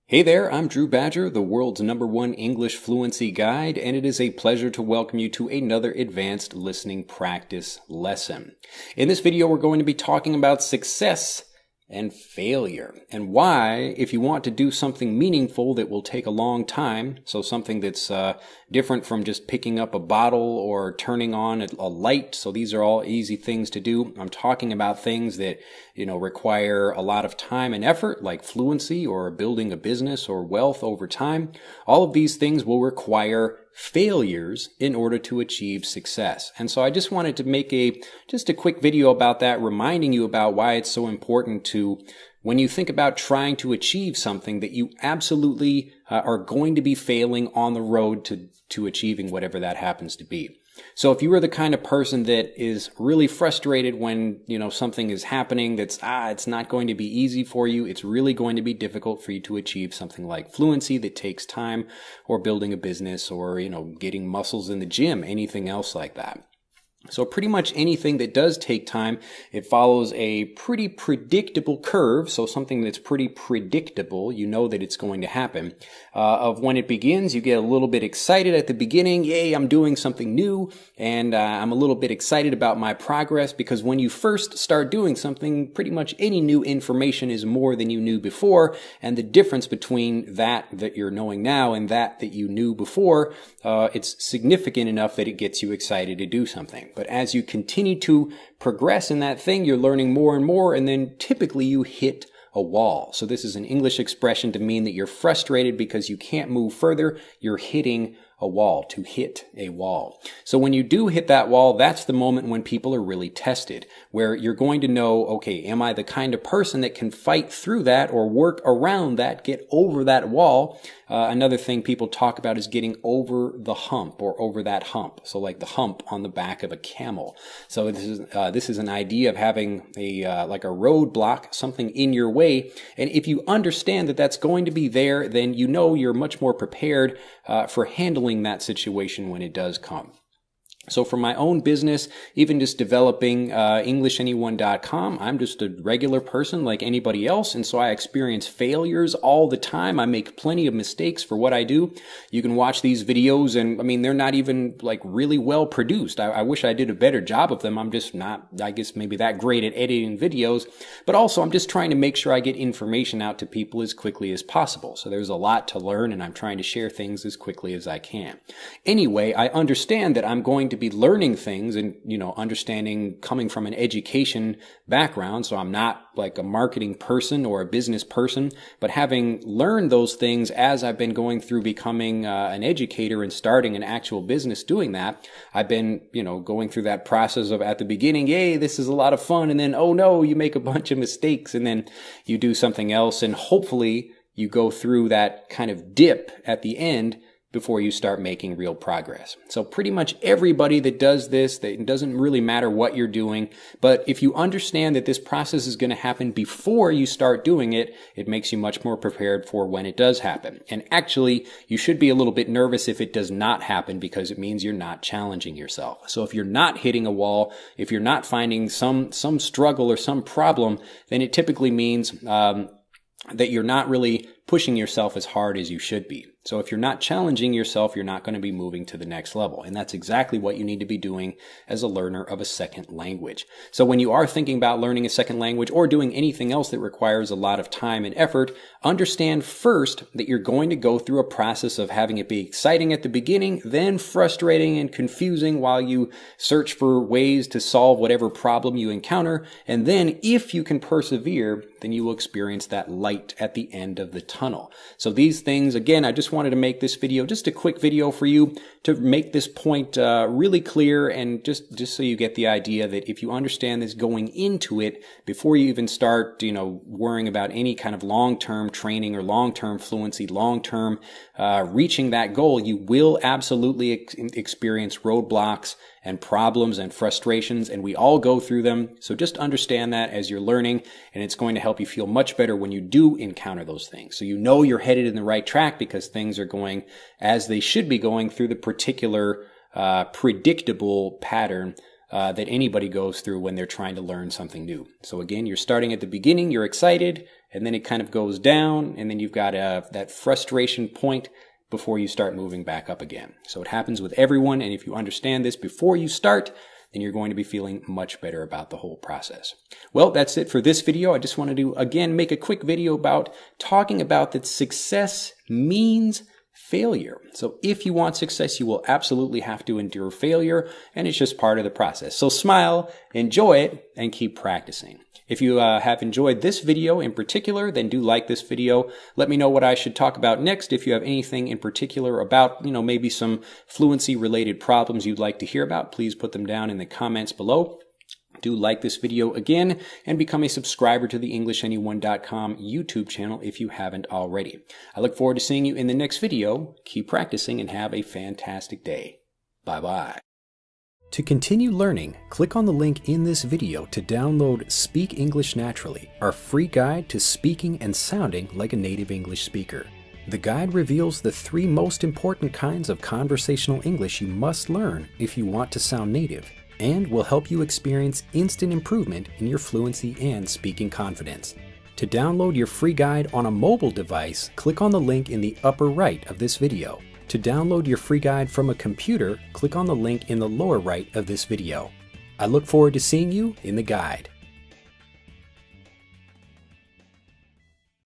Hey there, I'm Drew Badger, the world's #1 English fluency guide, and it is a pleasure to welcome you to another advanced listening practice lesson. In this video, we're going to be talking about success and failure, and why, if you want to do something meaningful that will take a long time, so something that's different from just picking up a bottle or turning on a light, so these are all easy things to do. I'm talking about things that, require a lot of time and effort, like fluency or building a business or wealth over time. All of these things will require failures in order to achieve success. And so I just wanted to make just a quick video about that, reminding you about why it's so important to, when you think about trying to achieve something, that you absolutely are going to be failing on the road to achieving whatever that happens to be. So if you are the kind of person that is really frustrated when, something is happening that's, it's not going to be easy for you, it's really going to be difficult for you to achieve something like fluency that takes time, or building a business, or, getting muscles in the gym, anything else like that. So pretty much anything that does take time, it follows a pretty predictable curve. So something that's pretty predictable, you know that it's going to happen. Of when it begins, you get a little bit excited at the beginning. Yay, I'm doing something new. And I'm a little bit excited about my progress, because when you first start doing something, pretty much any new information is more than you knew before. And the difference between that you're knowing now and that you knew before, it's significant enough that it gets you excited to do something. But as you continue to progress in that thing, you're learning more and more, and then typically you hit a wall. So this is an English expression to mean that you're frustrated because you can't move further. You're hitting a wall, to hit a wall. So when you do hit that wall, that's the moment when people are really tested, where you're going to know, okay, am I the kind of person that can fight through that or work around that, get over that wall? Another thing people talk about is getting over the hump, or over that hump. So like the hump on the back of a camel. So this is an idea of having like a roadblock, something in your way. And if you understand that that's going to be there, then you're much more prepared for handling that situation when it does come. So for my own business, even just developing EnglishAnyone.com, I'm just a regular person like anybody else, and so I experience failures all the time. I make plenty of mistakes for what I do. You can watch these videos, and they're not even like really well produced. I wish I did a better job of them. I'm just not, I guess, maybe that great at editing videos, but also I'm just trying to make sure I get information out to people as quickly as possible. So there's a lot to learn, and I'm trying to share things as quickly as I can. Anyway, I understand that I'm going to be learning things and, understanding, coming from an education background. So I'm not like a marketing person or a business person, but having learned those things as I've been going through becoming an educator and starting an actual business doing that, I've been, going through that process of, at the beginning, yay, this is a lot of fun. And then, oh no, you make a bunch of mistakes, and then you do something else. And hopefully you go through that kind of dip at the end before you start making real progress. So pretty much everybody that does this, it doesn't really matter what you're doing, but if you understand that this process is going to happen before you start doing it, it makes you much more prepared for when it does happen. And actually, you should be a little bit nervous if it does not happen, because it means you're not challenging yourself. So if you're not hitting a wall, if you're not finding some struggle or some problem, then it typically means that you're not really pushing yourself as hard as you should be. So if you're not challenging yourself, you're not going to be moving to the next level. And that's exactly what you need to be doing as a learner of a second language. So when you are thinking about learning a second language or doing anything else that requires a lot of time and effort, understand first that you're going to go through a process of having it be exciting at the beginning, then frustrating and confusing while you search for ways to solve whatever problem you encounter. And then if you can persevere, then you will experience that light at the end of the tunnel. So these things, again, I just wanted to make this video, just a quick video for you to make this point really clear, and just so you get the idea that if you understand this going into it, before you even start, worrying about any kind of long-term training or long-term fluency, long-term reaching that goal, you will absolutely experience roadblocks and problems and frustrations, and we all go through them. So just understand that as you're learning, and it's going to help you feel much better when you do encounter those things. So you're headed in the right track because things are going as they should be going through the particular predictable pattern that anybody goes through when they're trying to learn something new. So again, you're starting at the beginning, you're excited, and then it kind of goes down, and then you've got that frustration point before you start moving back up again. So it happens with everyone, and if you understand this before you start, then you're going to be feeling much better about the whole process. Well, that's it for this video. I just wanted to, again, make a quick video about talking about that success means failure. So if you want success, you will absolutely have to endure failure, and it's just part of the process. So smile, enjoy it, and keep practicing. If you have enjoyed this video in particular, then do like this video. Let me know what I should talk about next. If you have anything in particular about, maybe some fluency related problems you'd like to hear about, please put them down in the comments below. Do like this video again and become a subscriber to the EnglishAnyone.com YouTube channel if you haven't already. I look forward to seeing you in the next video. Keep practicing and have a fantastic day. Bye-bye. To continue learning, click on the link in this video to download Speak English Naturally, our free guide to speaking and sounding like a native English speaker. The guide reveals the 3 most important kinds of conversational English you must learn if you want to sound native, and will help you experience instant improvement in your fluency and speaking confidence. To download your free guide on a mobile device, click on the link in the upper right of this video. To download your free guide from a computer, click on the link in the lower right of this video. I look forward to seeing you in the guide.